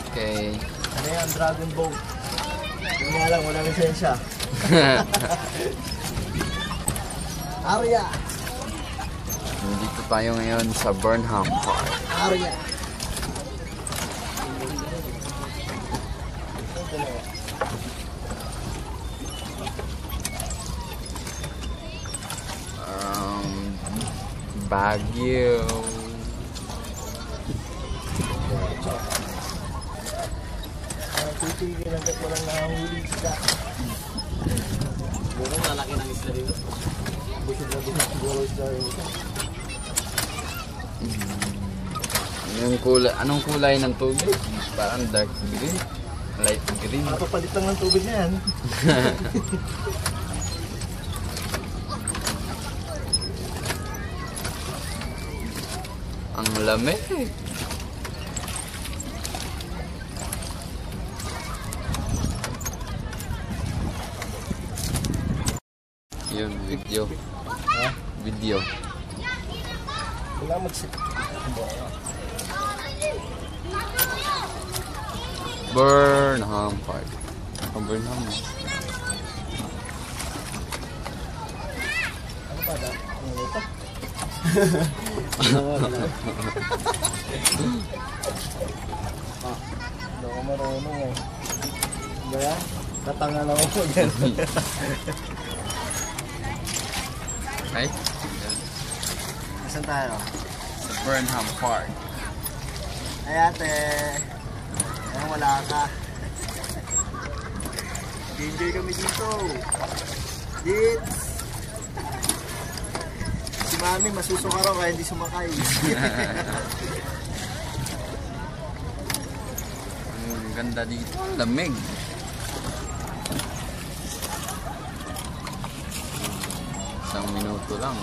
Okay. Ano yan? Dragon Boat. Yung nga lang, walang lisensya. Arya! Nandito tayo ngayon sa Burnham Park. Arya! Baguio. Titigil hanggat walang nakahuli isda. Siguro malaki ng isda dito. Busog na busog siguro isda dito. Anong kulay ng tubig? Parang dark green. Light green. Mapapalit lang ng tubig na yan. Ang lamig. Yun, video. Ha? Video. Wala mag-sit. Burnham Park. Burnham. Ano pa da? Ano ito? Hindi ako marunong eh. Kaya, katanga lang ako dyan. Okay? Saan tayo? Sa Burnham Park. Ay ate, ay wala ka. Enjoy kami dito. Dits! Si Mami masusuka raw kaya hindi sumakay. Ang ganda dito. Ang lamig. Isang minuto lang.